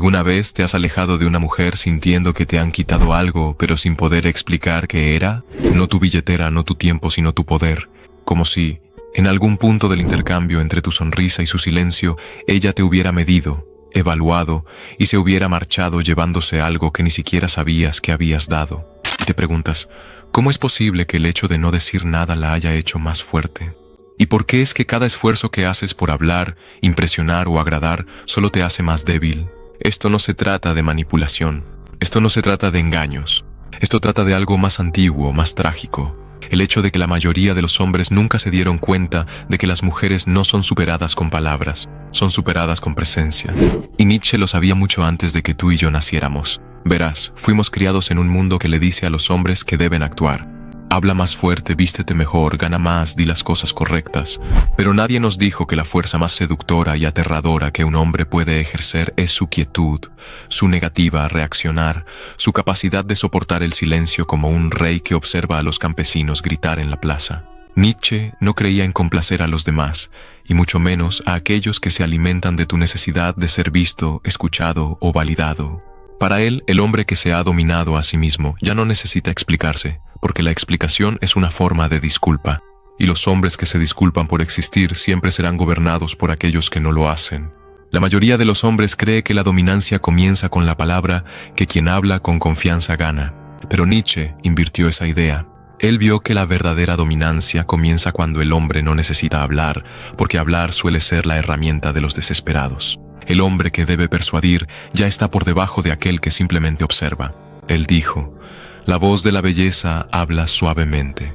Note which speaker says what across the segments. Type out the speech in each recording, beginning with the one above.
Speaker 1: ¿Alguna vez te has alejado de una mujer sintiendo que te han quitado algo, pero sin poder explicar qué era? No tu billetera, no tu tiempo, sino tu poder. Como si, en algún punto del intercambio entre tu sonrisa y su silencio, ella te hubiera medido, evaluado y se hubiera marchado llevándose algo que ni siquiera sabías que habías dado. Y te preguntas, ¿cómo es posible que el hecho de no decir nada la haya hecho más fuerte? ¿Y por qué es que cada esfuerzo que haces por hablar, impresionar o agradar solo te hace más débil? Esto no se trata de manipulación, esto no se trata de engaños, esto trata de algo más antiguo, más trágico. El hecho de que la mayoría de los hombres nunca se dieron cuenta de que las mujeres no son superadas con palabras, son superadas con presencia. Y Nietzsche lo sabía mucho antes de que tú y yo naciéramos. Verás, fuimos criados en un mundo que le dice a los hombres que deben actuar. Habla más fuerte, vístete mejor, gana más, di las cosas correctas. Pero nadie nos dijo que la fuerza más seductora y aterradora que un hombre puede ejercer es su quietud, su negativa a reaccionar, su capacidad de soportar el silencio como un rey que observa a los campesinos gritar en la plaza. Nietzsche no creía en complacer a los demás, y mucho menos a aquellos que se alimentan de tu necesidad de ser visto, escuchado o validado. Para él, el hombre que se ha dominado a sí mismo ya no necesita explicarse, porque la explicación es una forma de disculpa, y los hombres que se disculpan por existir siempre serán gobernados por aquellos que no lo hacen. La mayoría de los hombres cree que la dominancia comienza con la palabra, que quien habla con confianza gana. Pero Nietzsche invirtió esa idea. Él vio que la verdadera dominancia comienza cuando el hombre no necesita hablar, porque hablar suele ser la herramienta de los desesperados. El hombre que debe persuadir ya está por debajo de aquel que simplemente observa. Él dijo: la voz de la belleza habla suavemente.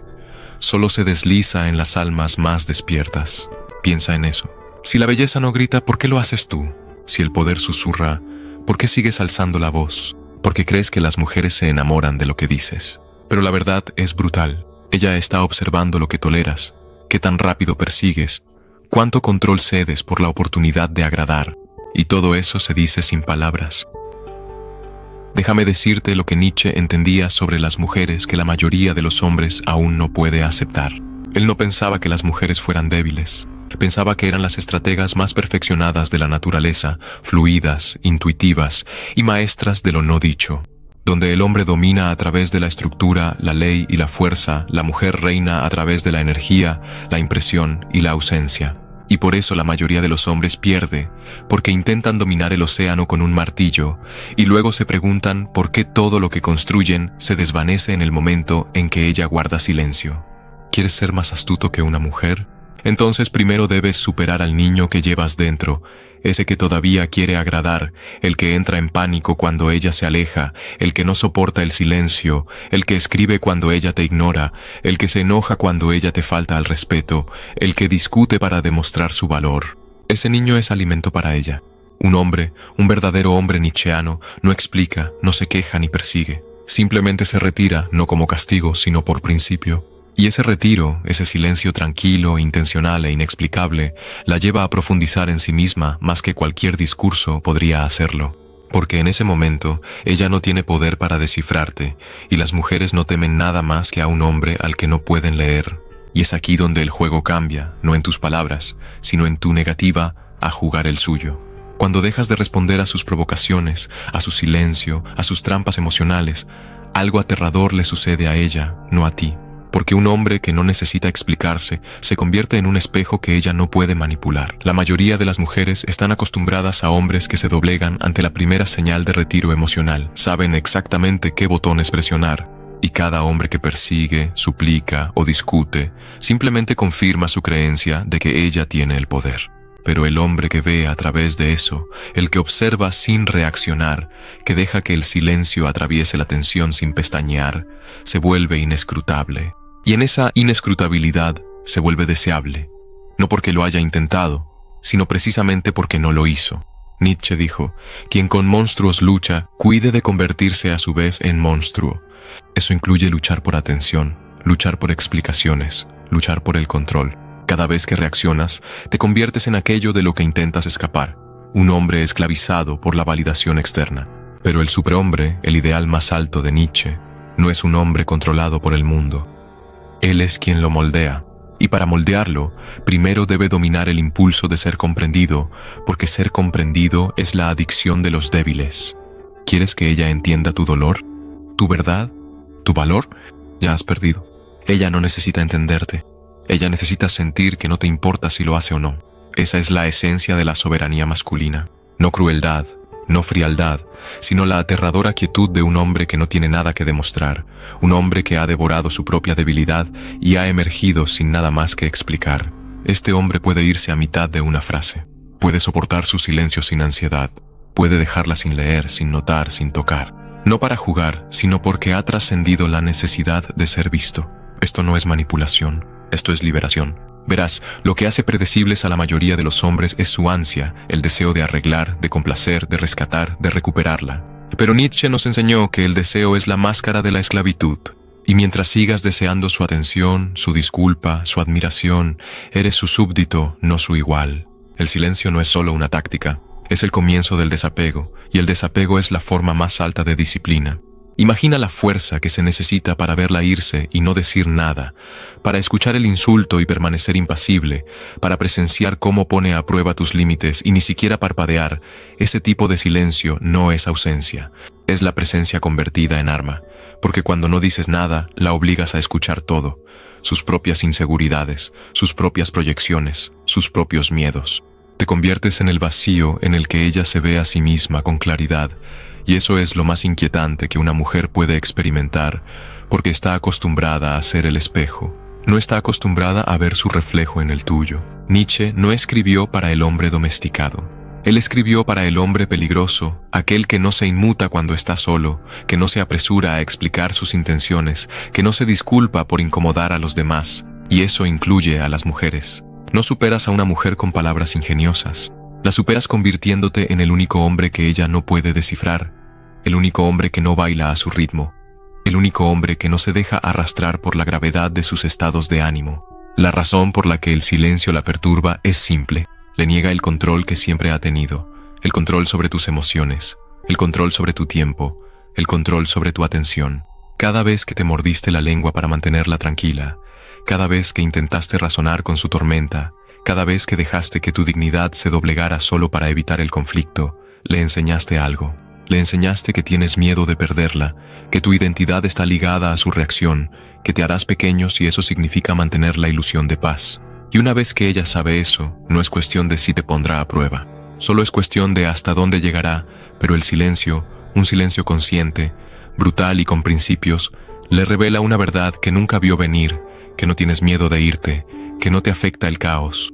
Speaker 1: Solo se desliza en las almas más despiertas. Piensa en eso. Si la belleza no grita, ¿por qué lo haces tú? Si el poder susurra, ¿por qué sigues alzando la voz? Porque crees que las mujeres se enamoran de lo que dices. Pero la verdad es brutal. Ella está observando lo que toleras, qué tan rápido persigues, cuánto control cedes por la oportunidad de agradar. Y todo eso se dice sin palabras. Déjame decirte lo que Nietzsche entendía sobre las mujeres que la mayoría de los hombres aún no puede aceptar. Él no pensaba que las mujeres fueran débiles. Pensaba que eran las estrategas más perfeccionadas de la naturaleza, fluidas, intuitivas y maestras de lo no dicho. Donde el hombre domina a través de la estructura, la ley y la fuerza, la mujer reina a través de la energía, la impresión y la ausencia. Y por eso la mayoría de los hombres pierde, porque intentan dominar el océano con un martillo, y luego se preguntan por qué todo lo que construyen se desvanece en el momento en que ella guarda silencio. ¿Quieres ser más astuto que una mujer? Entonces primero debes superar al niño que llevas dentro, ese que todavía quiere agradar, el que entra en pánico cuando ella se aleja, el que no soporta el silencio, el que escribe cuando ella te ignora, el que se enoja cuando ella te falta al respeto, el que discute para demostrar su valor. Ese niño es alimento para ella. Un hombre, un verdadero hombre nietzscheano, no explica, no se queja ni persigue. Simplemente se retira, no como castigo, sino por principio. Y ese retiro, ese silencio tranquilo, intencional e inexplicable, la lleva a profundizar en sí misma más que cualquier discurso podría hacerlo. Porque en ese momento, ella no tiene poder para descifrarte, y las mujeres no temen nada más que a un hombre al que no pueden leer. Y es aquí donde el juego cambia, no en tus palabras, sino en tu negativa a jugar el suyo. Cuando dejas de responder a sus provocaciones, a su silencio, a sus trampas emocionales, algo aterrador le sucede a ella, no a ti. Porque un hombre que no necesita explicarse se convierte en un espejo que ella no puede manipular. La mayoría de las mujeres están acostumbradas a hombres que se doblegan ante la primera señal de retiro emocional. Saben exactamente qué botones presionar. Y cada hombre que persigue, suplica o discute simplemente confirma su creencia de que ella tiene el poder. Pero el hombre que ve a través de eso, el que observa sin reaccionar, que deja que el silencio atraviese la tensión sin pestañear, se vuelve inescrutable. Y en esa inescrutabilidad se vuelve deseable, no porque lo haya intentado, sino precisamente porque no lo hizo. Nietzsche dijo: quien con monstruos lucha, cuide de convertirse a su vez en monstruo. Eso incluye luchar por atención, luchar por explicaciones, luchar por el control. Cada vez que reaccionas, te conviertes en aquello de lo que intentas escapar, un hombre esclavizado por la validación externa. Pero el superhombre, el ideal más alto de Nietzsche, no es un hombre controlado por el mundo. Él es quien lo moldea, Y para moldearlo, primero debe dominar el impulso de ser comprendido, porque ser comprendido es la adicción de los débiles. ¿Quieres que ella entienda tu dolor? ¿Tu verdad? ¿Tu valor? Ya has perdido. Ella no necesita entenderte. Ella necesita sentir que no te importa si lo hace o no. Esa es la esencia de la soberanía masculina. No crueldad, no frialdad, sino la aterradora quietud de un hombre que no tiene nada que demostrar, un hombre que ha devorado su propia debilidad y ha emergido sin nada más que explicar. Este hombre puede irse a mitad de una frase, puede soportar su silencio sin ansiedad, puede dejarla sin leer, sin notar, sin tocar, no para jugar, sino porque ha trascendido la necesidad de ser visto. Esto no es manipulación, esto es liberación. Verás, lo que hace predecibles a la mayoría de los hombres es su ansia, el deseo de arreglar, de complacer, de rescatar, de recuperarla. Pero Nietzsche nos enseñó que el deseo es la máscara de la esclavitud. Y mientras sigas deseando su atención, su disculpa, su admiración, eres su súbdito, no su igual. El silencio no es solo una táctica, es el comienzo del desapego, y el desapego es la forma más alta de disciplina. Imagina la fuerza que se necesita para verla irse y no decir nada, para escuchar el insulto y permanecer impasible, para presenciar cómo pone a prueba tus límites y ni siquiera parpadear. Ese tipo de silencio no es ausencia, es la presencia convertida en arma, porque cuando no dices nada, la obligas a escuchar todo, sus propias inseguridades, sus propias proyecciones, sus propios miedos. Te conviertes en el vacío en el que ella se ve a sí misma con claridad, y eso es lo más inquietante que una mujer puede experimentar, porque está acostumbrada a ser el espejo. No está acostumbrada a ver su reflejo en el tuyo. Nietzsche no escribió para el hombre domesticado. Él escribió para el hombre peligroso, aquel que no se inmuta cuando está solo, que no se apresura a explicar sus intenciones, que no se disculpa por incomodar a los demás, y eso incluye a las mujeres. No superas a una mujer con palabras ingeniosas. La superas convirtiéndote en el único hombre que ella no puede descifrar, el único hombre que no baila a su ritmo, el único hombre que no se deja arrastrar por la gravedad de sus estados de ánimo. La razón por la que el silencio la perturba es simple. Le niega el control que siempre ha tenido, el control sobre tus emociones, el control sobre tu tiempo, el control sobre tu atención. Cada vez que te mordiste la lengua para mantenerla tranquila, cada vez que intentaste razonar con su tormenta, cada vez que dejaste que tu dignidad se doblegara solo para evitar el conflicto, le enseñaste algo. Le enseñaste que tienes miedo de perderla, que tu identidad está ligada a su reacción, que te harás pequeño si eso significa mantener la ilusión de paz. Y una vez que ella sabe eso, no es cuestión de si te pondrá a prueba. Solo es cuestión de hasta dónde llegará, pero el silencio, un silencio consciente, brutal y con principios, le revela una verdad que nunca vio venir, que no tienes miedo de irte, que no te afecta el caos,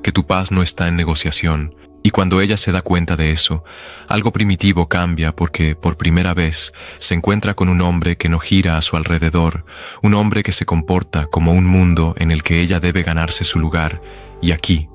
Speaker 1: que tu paz no está en negociación. Y cuando ella se da cuenta de eso, algo primitivo cambia porque, por primera vez, se encuentra con un hombre que no gira a su alrededor, un hombre que se comporta como un mundo en el que ella debe ganarse su lugar, y aquí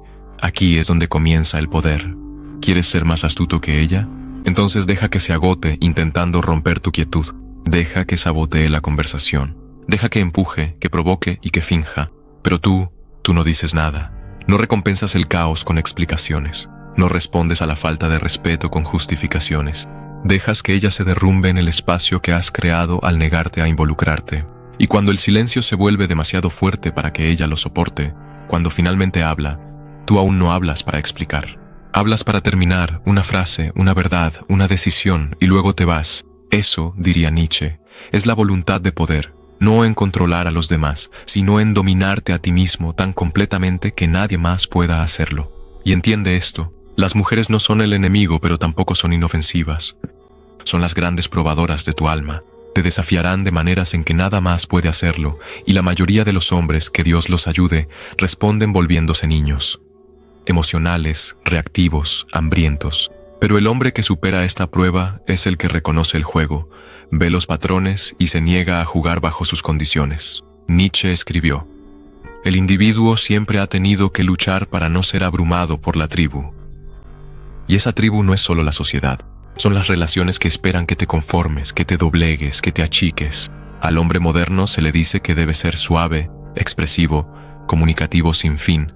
Speaker 1: es donde comienza el poder. ¿Quieres ser más astuto que ella? Entonces deja que se agote intentando romper tu quietud. Deja que sabotee la conversación. Deja que empuje, que provoque y que finja. Pero tú no dices nada. No recompensas el caos con explicaciones. No respondes a la falta de respeto con justificaciones. Dejas que ella se derrumbe en el espacio que has creado al negarte a involucrarte. Y cuando el silencio se vuelve demasiado fuerte para que ella lo soporte, cuando finalmente habla, tú aún no hablas para explicar. Hablas para terminar una frase, una verdad, una decisión y luego te vas. Eso, diría Nietzsche, es la voluntad de poder, no en controlar a los demás, sino en dominarte a ti mismo tan completamente que nadie más pueda hacerlo. Y entiende esto. Las mujeres no son el enemigo, pero tampoco son inofensivas. Son las grandes probadoras de tu alma. Te desafiarán de maneras en que nada más puede hacerlo, y la mayoría de los hombres, que Dios los ayude, responden volviéndose niños. Emocionales, reactivos, hambrientos. Pero el hombre que supera esta prueba es el que reconoce el juego, ve los patrones y se niega a jugar bajo sus condiciones. Nietzsche escribió: el individuo siempre ha tenido que luchar para no ser abrumado por la tribu. Y esa tribu no es solo la sociedad, son las relaciones que esperan que te conformes, que te doblegues, que te achiques. Al hombre moderno se le dice que debe ser suave, expresivo, comunicativo sin fin,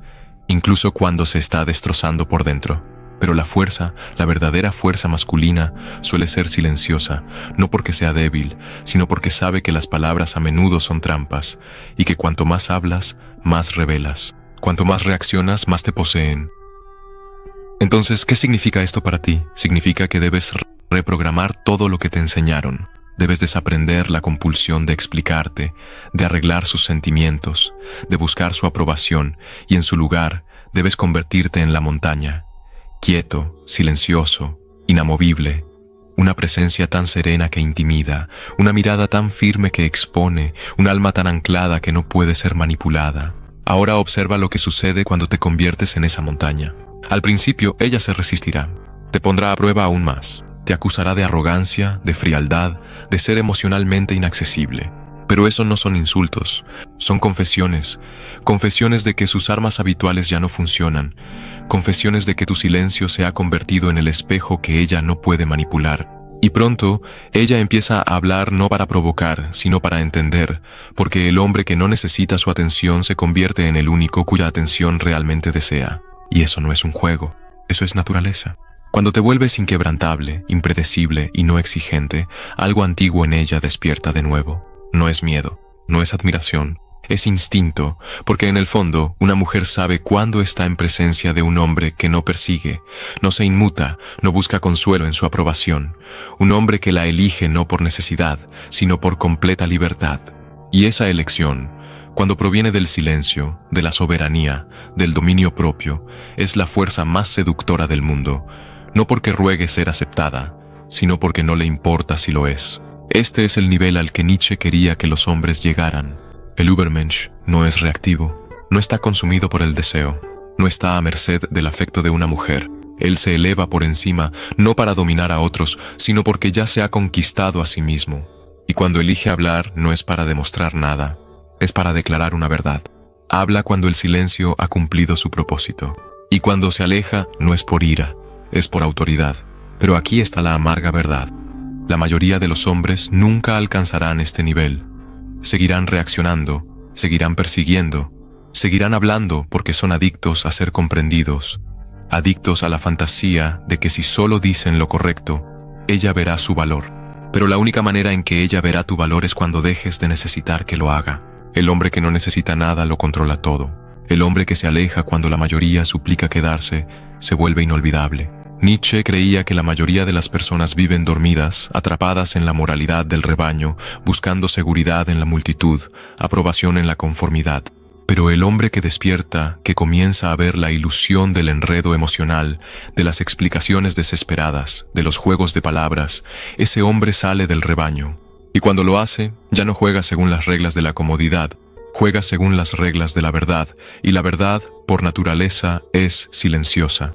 Speaker 1: incluso cuando se está destrozando por dentro. Pero la fuerza, la verdadera fuerza masculina, suele ser silenciosa, no porque sea débil, sino porque sabe que las palabras a menudo son trampas, y que cuanto más hablas, más revelas. Cuanto más reaccionas, más te poseen. Entonces, ¿qué significa esto para ti? Significa que debes reprogramar todo lo que te enseñaron. Debes desaprender la compulsión de explicarte, de arreglar sus sentimientos, de buscar su aprobación, y en su lugar, debes convertirte en la montaña. Quieto, silencioso, inamovible, una presencia tan serena que intimida, una mirada tan firme que expone, un alma tan anclada que no puede ser manipulada. Ahora observa lo que sucede cuando te conviertes en esa montaña. Al principio ella se resistirá, te pondrá a prueba aún más, te acusará de arrogancia, de frialdad, de ser emocionalmente inaccesible. Pero eso no son insultos, son confesiones, confesiones de que sus armas habituales ya no funcionan, confesiones de que tu silencio se ha convertido en el espejo que ella no puede manipular. Y pronto, ella empieza a hablar no para provocar, sino para entender, porque el hombre que no necesita su atención se convierte en el único cuya atención realmente desea. Y eso no es un juego, eso es naturaleza. Cuando te vuelves inquebrantable, impredecible y no exigente, algo antiguo en ella despierta de nuevo. No es miedo, no es admiración, es instinto, porque en el fondo una mujer sabe cuándo está en presencia de un hombre que no persigue, no se inmuta, no busca consuelo en su aprobación, un hombre que la elige no por necesidad, sino por completa libertad. Y esa elección, cuando proviene del silencio, de la soberanía, del dominio propio, es la fuerza más seductora del mundo, no porque ruegue ser aceptada, sino porque no le importa si lo es. Este es el nivel al que Nietzsche quería que los hombres llegaran. El Übermensch no es reactivo, no está consumido por el deseo, no está a merced del afecto de una mujer. Él se eleva por encima, no para dominar a otros, sino porque ya se ha conquistado a sí mismo. Y cuando elige hablar, no es para demostrar nada, es para declarar una verdad. Habla cuando el silencio ha cumplido su propósito. Y cuando se aleja, no es por ira, es por autoridad. Pero aquí está la amarga verdad. La mayoría de los hombres nunca alcanzarán este nivel. Seguirán reaccionando, seguirán persiguiendo, seguirán hablando porque son adictos a ser comprendidos, adictos a la fantasía de que si solo dicen lo correcto, ella verá su valor. Pero la única manera en que ella verá tu valor es cuando dejes de necesitar que lo haga. El hombre que no necesita nada lo controla todo. El hombre que se aleja cuando la mayoría suplica quedarse, se vuelve inolvidable. Nietzsche creía que la mayoría de las personas viven dormidas, atrapadas en la moralidad del rebaño, buscando seguridad en la multitud, aprobación en la conformidad. Pero el hombre que despierta, que comienza a ver la ilusión del enredo emocional, de las explicaciones desesperadas, de los juegos de palabras, ese hombre sale del rebaño. Y cuando lo hace, ya no juega según las reglas de la comodidad, juega según las reglas de la verdad, y la verdad, por naturaleza, es silenciosa.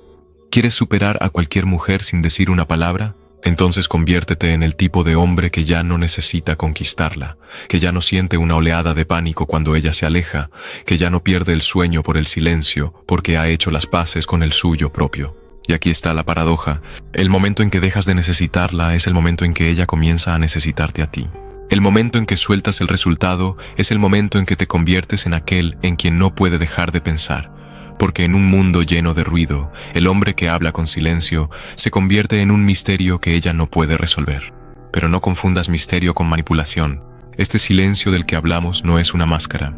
Speaker 1: ¿Quieres superar a cualquier mujer sin decir una palabra? Entonces conviértete en el tipo de hombre que ya no necesita conquistarla, que ya no siente una oleada de pánico cuando ella se aleja, que ya no pierde el sueño por el silencio, porque ha hecho las paces con el suyo propio. Y aquí está la paradoja. El momento en que dejas de necesitarla es el momento en que ella comienza a necesitarte a ti. El momento en que sueltas el resultado es el momento en que te conviertes en aquel en quien no puede dejar de pensar. Porque en un mundo lleno de ruido, el hombre que habla con silencio se convierte en un misterio que ella no puede resolver. Pero no confundas misterio con manipulación. Este silencio del que hablamos no es una máscara.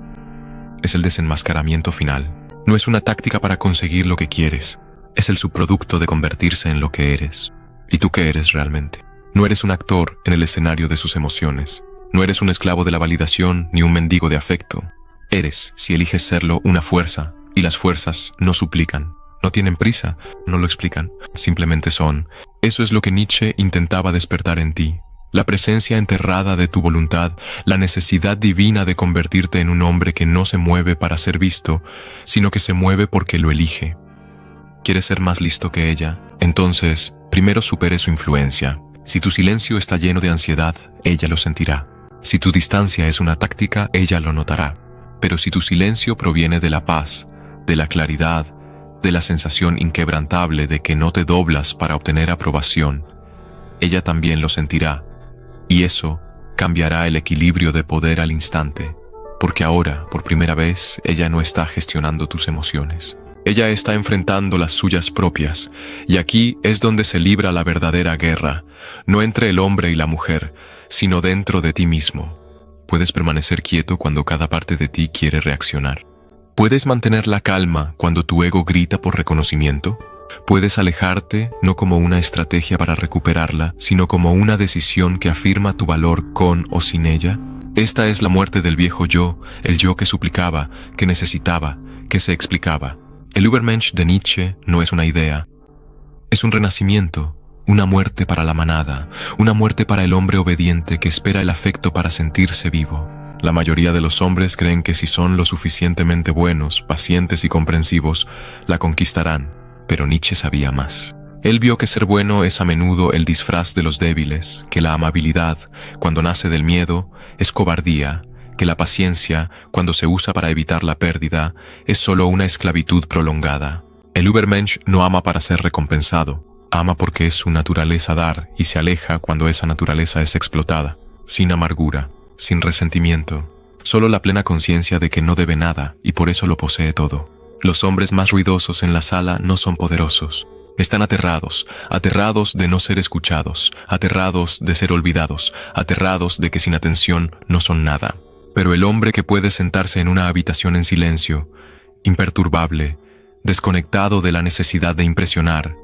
Speaker 1: Es el desenmascaramiento final. No es una táctica para conseguir lo que quieres. Es el subproducto de convertirse en lo que eres. ¿Y tú qué eres realmente? No eres un actor en el escenario de sus emociones. No eres un esclavo de la validación ni un mendigo de afecto. Eres, si eliges serlo, una fuerza. Y las fuerzas no suplican, no tienen prisa, no lo explican, simplemente son. Eso es lo que Nietzsche intentaba despertar en ti. La presencia enterrada de tu voluntad, la necesidad divina de convertirte en un hombre que no se mueve para ser visto, sino que se mueve porque lo elige. ¿Quieres ser más listo que ella? Entonces, primero supere su influencia. Si tu silencio está lleno de ansiedad, ella lo sentirá. Si tu distancia es una táctica, ella lo notará. Pero si tu silencio proviene de la paz, de la claridad, de la sensación inquebrantable de que no te doblas para obtener aprobación, ella también lo sentirá, y eso cambiará el equilibrio de poder al instante, porque ahora, por primera vez, ella no está gestionando tus emociones. Ella está enfrentando las suyas propias, y aquí es donde se libra la verdadera guerra, no entre el hombre y la mujer, sino dentro de ti mismo. Puedes permanecer quieto cuando cada parte de ti quiere reaccionar. Puedes mantener la calma cuando tu ego grita por reconocimiento. Puedes alejarte no como una estrategia para recuperarla, sino como una decisión que afirma tu valor con o sin ella. Esta es la muerte del viejo yo, el yo que suplicaba, que necesitaba, que se explicaba. El Übermensch de Nietzsche no es una idea. Es un renacimiento, una muerte para la manada, una muerte para el hombre obediente que espera el afecto para sentirse vivo. La mayoría de los hombres creen que si son lo suficientemente buenos, pacientes y comprensivos, la conquistarán, pero Nietzsche sabía más. Él vio que ser bueno es a menudo el disfraz de los débiles, que la amabilidad, cuando nace del miedo, es cobardía, que la paciencia, cuando se usa para evitar la pérdida, es solo una esclavitud prolongada. El Übermensch no ama para ser recompensado, ama porque es su naturaleza dar y se aleja cuando esa naturaleza es explotada, sin amargura, sin resentimiento, solo la plena conciencia de que no debe nada y por eso lo posee todo. Los hombres más ruidosos en la sala no son poderosos. Están aterrados, aterrados de no ser escuchados, aterrados de ser olvidados, aterrados de que sin atención no son nada. Pero el hombre que puede sentarse en una habitación en silencio, imperturbable, desconectado de la necesidad de impresionar,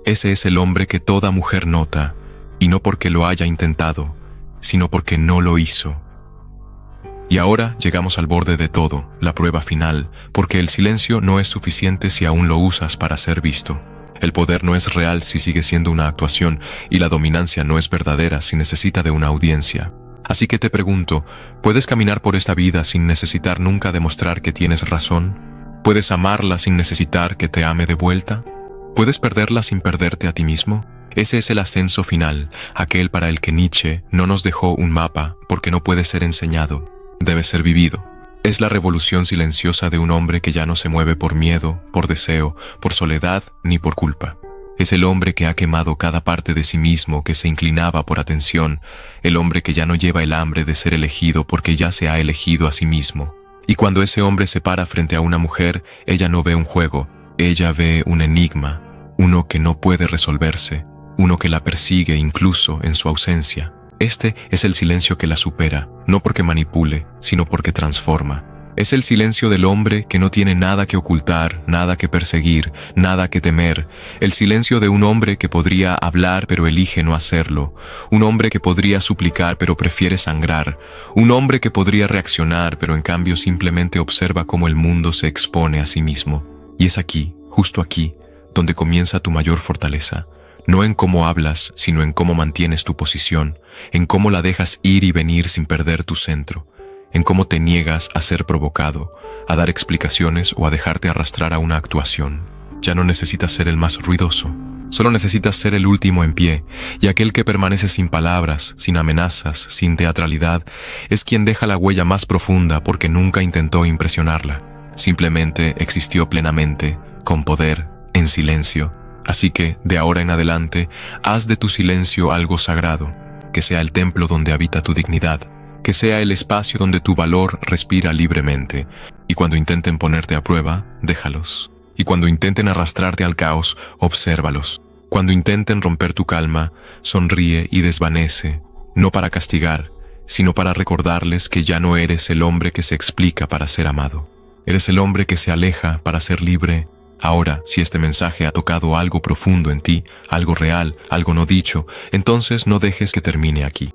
Speaker 1: ese es el hombre que toda mujer nota, y no porque lo haya intentado, sino porque no lo hizo. Y ahora llegamos al borde de todo, la prueba final, porque el silencio no es suficiente si aún lo usas para ser visto. El poder no es real si sigue siendo una actuación, y la dominancia no es verdadera si necesita de una audiencia. Así que te pregunto, ¿puedes caminar por esta vida sin necesitar nunca demostrar que tienes razón? ¿Puedes amarla sin necesitar que te ame de vuelta? ¿Puedes perderla sin perderte a ti mismo? Ese es el ascenso final, aquel para el que Nietzsche no nos dejó un mapa porque no puede ser enseñado, debe ser vivido. Es la revolución silenciosa de un hombre que ya no se mueve por miedo, por deseo, por soledad ni por culpa. Es el hombre que ha quemado cada parte de sí mismo que se inclinaba por atención, el hombre que ya no lleva el hambre de ser elegido porque ya se ha elegido a sí mismo. Y cuando ese hombre se para frente a una mujer, ella no ve un juego, ella ve un enigma, uno que no puede resolverse, uno que la persigue incluso en su ausencia. Este es el silencio que la supera, no porque manipule, sino porque transforma. Es el silencio del hombre que no tiene nada que ocultar, nada que perseguir, nada que temer. El silencio de un hombre que podría hablar pero elige no hacerlo. Un hombre que podría suplicar pero prefiere sangrar. Un hombre que podría reaccionar pero en cambio simplemente observa cómo el mundo se expone a sí mismo. Y es aquí, justo aquí, donde comienza tu mayor fortaleza. No en cómo hablas, sino en cómo mantienes tu posición, en cómo la dejas ir y venir sin perder tu centro, en cómo te niegas a ser provocado, a dar explicaciones o a dejarte arrastrar a una actuación. Ya no necesitas ser el más ruidoso, solo necesitas ser el último en pie, y aquel que permanece sin palabras, sin amenazas, sin teatralidad, es quien deja la huella más profunda porque nunca intentó impresionarla. Simplemente existió plenamente, con poder, en silencio. Así que, de ahora en adelante, haz de tu silencio algo sagrado, que sea el templo donde habita tu dignidad, que sea el espacio donde tu valor respira libremente, y cuando intenten ponerte a prueba, déjalos. Y cuando intenten arrastrarte al caos, obsérvalos. Cuando intenten romper tu calma, sonríe y desvanece, no para castigar, sino para recordarles que ya no eres el hombre que se explica para ser amado. Eres el hombre que se aleja para ser libre. Ahora, si este mensaje ha tocado algo profundo en ti, algo real, algo no dicho, entonces no dejes que termine aquí.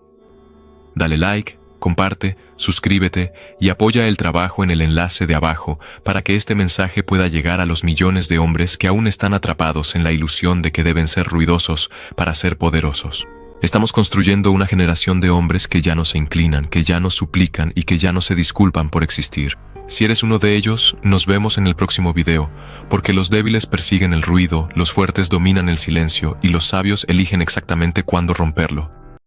Speaker 1: Dale like, comparte, suscríbete y apoya el trabajo en el enlace de abajo para que este mensaje pueda llegar a los millones de hombres que aún están atrapados en la ilusión de que deben ser ruidosos para ser poderosos. Estamos construyendo una generación de hombres que ya no se inclinan, que ya no suplican y que ya no se disculpan por existir. Si eres uno de ellos, nos vemos en el próximo video, porque los débiles persiguen el ruido, los fuertes dominan el silencio y los sabios eligen exactamente cuándo romperlo.